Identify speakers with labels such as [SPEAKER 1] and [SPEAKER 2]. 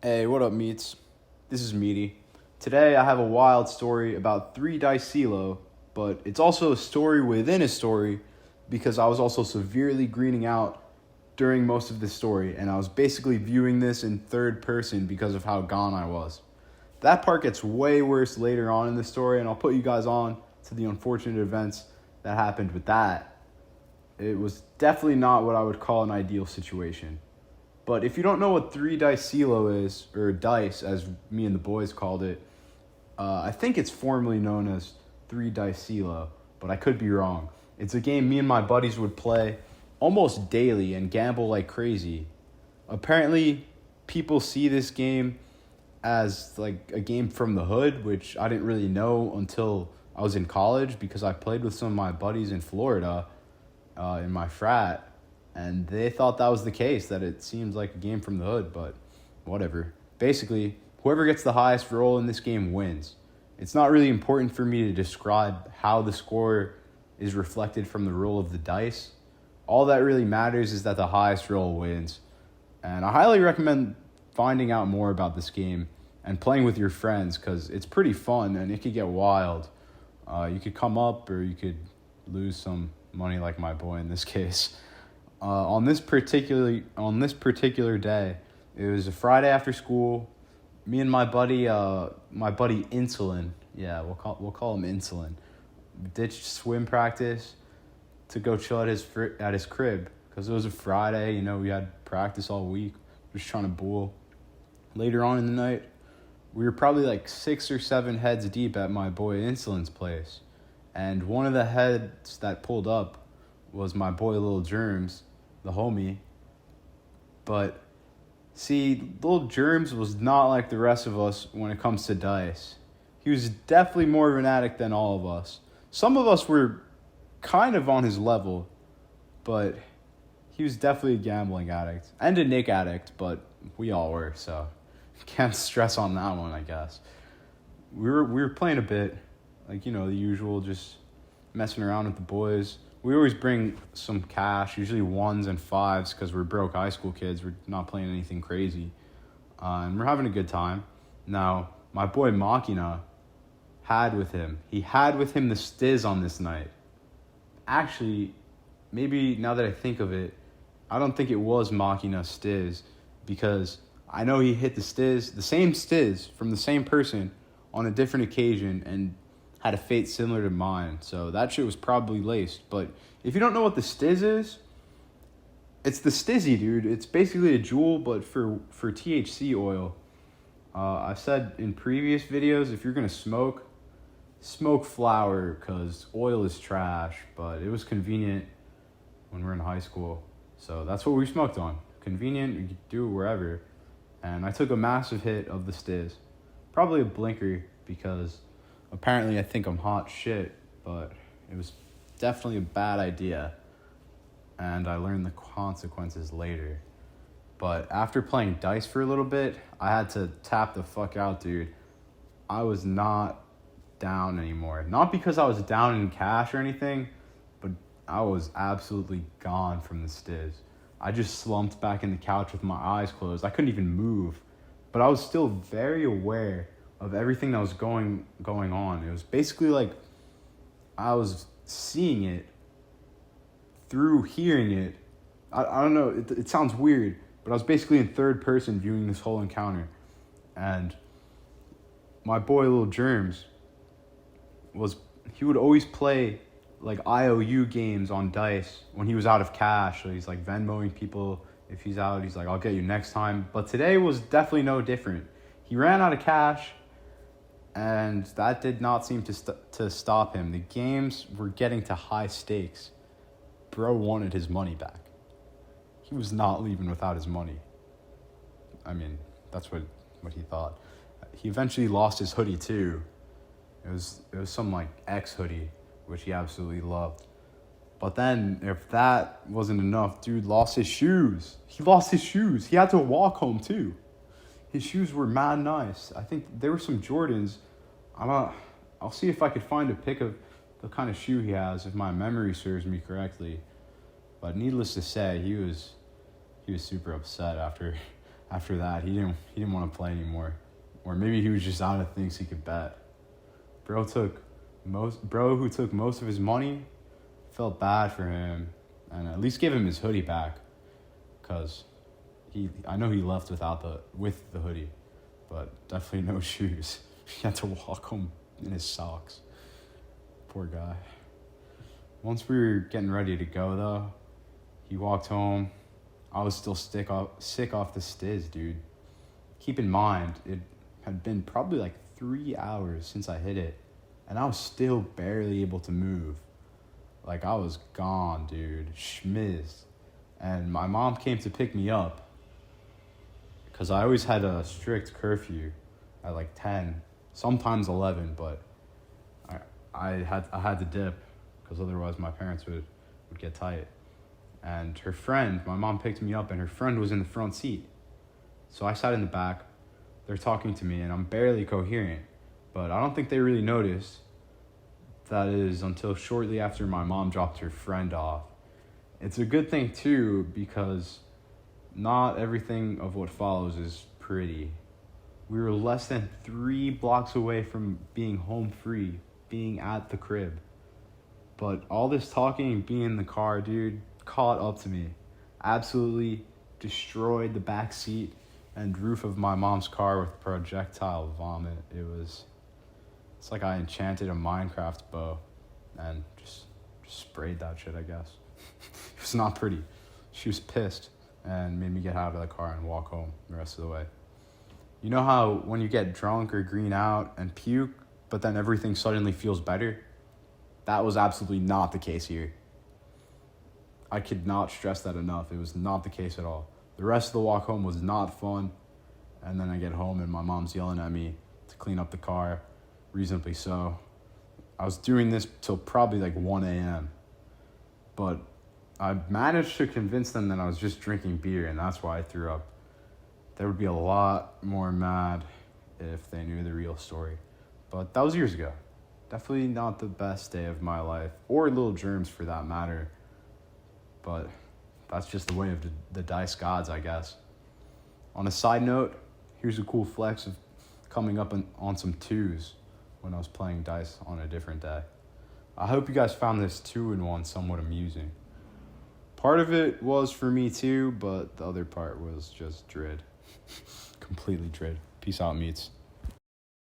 [SPEAKER 1] Hey, what up, meats? This is Meaty. Today I have a wild story about 3 dice CeeLo, but it's also a story within a story because I was also severely greening out during most of this story, and I was basically viewing this in third person because of how gone I was. That part gets way worse later on in the story, and I'll put you guys on to the unfortunate events that happened with that. It was definitely not what I would call an ideal situation. But if you don't know what 3 dice CeeLo is, or dice as me and the boys called it, I think it's formerly known as 3 dice CeeLo, but I could be wrong. It's a game me and my buddies would play almost daily and gamble like crazy. Apparently, people see this game as like a game from the hood, which I didn't really know until I was in college because I played with some of my buddies in Florida in my frat, and they thought that was the case, that it seems like a game from the hood, but whatever. Basically, whoever gets the highest roll in this game wins. It's not really important for me to describe how the score is reflected from the roll of the dice. All that really matters is that the highest roll wins. And I highly recommend finding out more about this game and playing with your friends because it's pretty fun and it could get wild. You could come up or you could lose some money like my boy in this case. On this particular day, it was a Friday after school. Me and my buddy Insulin, yeah, we'll call him Insulin, ditched swim practice to go chill at his crib because it was a Friday. You know, we had practice all week, just trying to bool. Later on in the night, we were probably like 6 or 7 heads deep at my boy Insulin's place, and one of the heads that pulled up was my boy Lil Germs, the homie. But see, Lil Germs was not like the rest of us when it comes to dice. He was definitely more of an addict than all of us. Some of us were kind of on his level, but he was definitely a gambling addict and a Nick addict, but we all were, so can't stress on that one, I guess. We were playing a bit, like, you know, the usual, just messing around with the boys. We always bring some cash, usually 1s and 5s, because we're broke high school kids. We're not playing anything crazy. And we're having a good time. Now, my boy Machina he had with him the Stiz on this night. Actually, maybe now that I think of it, I don't think it was Machina Stiz, because I know he hit the same Stiz from the same person on a different occasion, and had a fate similar to mine, so that shit was probably laced. But if you don't know what the Stiz is, it's the Stizzy, dude. It's basically a Juul, but for THC oil. I said in previous videos, if you're gonna smoke flower, because oil is trash, but it was convenient when we were in high school. So that's what we smoked on. Convenient, you could do it wherever. And I took a massive hit of the Stiz. Probably a blinker, because apparently I think I'm hot shit, but it was definitely a bad idea, and I learned the consequences later. But after playing dice for a little bit, I had to tap the fuck out, dude. I was not down anymore. Not because I was down in cash or anything, but I was absolutely gone from the Stiz. I just slumped back in the couch with my eyes closed. I couldn't even move, but I was still very aware of everything that was going on. It was basically like I was seeing it through hearing it. I don't know, it sounds weird, but I was basically in third person viewing this whole encounter. And my boy Lil Germs he would always play like IOU games on dice when he was out of cash. So he's like Venmoing people. If he's out, he's like, I'll get you next time. But today was definitely no different. He ran out of cash, and that did not seem to stop him. The games were getting to high stakes. Bro wanted his money back. He was not leaving without his money. I mean, that's what he thought. He eventually lost his hoodie too. It was some like X hoodie, which he absolutely loved. But then, if that wasn't enough, dude lost his shoes. He lost his shoes. He had to walk home too. His shoes were mad nice. I think there were some Jordans. I'll see if I could find a pic of the kind of shoe he has, if my memory serves me correctly. But needless to say, he was super upset after After that, he didn't want to play anymore, or maybe he was just out of things he could bet. Bro who took most of his money, felt bad for him, and at least gave him his hoodie back, cause I know he left with the hoodie, but definitely no shoes. He had to walk home in his socks. Poor guy. Once we were getting ready to go though, he walked home. I was still sick off the stiz, dude. Keep in mind, it had been probably like 3 hours since I hit it, and I was still barely able to move. Like, I was gone, dude. Schmizzed. And my mom came to pick me up, because I always had a strict curfew at like 10, sometimes 11, but I had to dip, because otherwise my parents would get tight. And my mom picked me up, and her friend was in the front seat. So I sat in the back. They're talking to me, and I'm barely coherent. But I don't think they really noticed. That is until shortly after my mom dropped her friend off. It's a good thing, too, because not everything of what follows is pretty. We were less than 3 blocks away from being home free, being at the crib. But all this talking and being in the car, dude, caught up to me. Absolutely destroyed the back seat and roof of my mom's car with projectile vomit. It's like I enchanted a Minecraft bow and just sprayed that shit, I guess. It was not pretty. She was pissed and made me get out of the car and walk home the rest of the way. You know how when you get drunk or green out and puke, but then everything suddenly feels better? That was absolutely not the case here. I could not stress that enough. It was not the case at all. The rest of the walk home was not fun. And then I get home and my mom's yelling at me to clean up the car, reasonably so. I was doing this till probably like 1 a.m. But I managed to convince them that I was just drinking beer, and that's why I threw up. They would be a lot more mad if they knew the real story. But that was years ago. Definitely not the best day of my life, or Little Germs for that matter. But that's just the way of the dice gods, I guess. On a side note, here's a cool flex of coming up on some 2s when I was playing dice on a different day. I hope you guys found this 2-in-1 somewhat amusing. Part of it was for me too, but the other part was just dread. Completely dread. Peace out, meats.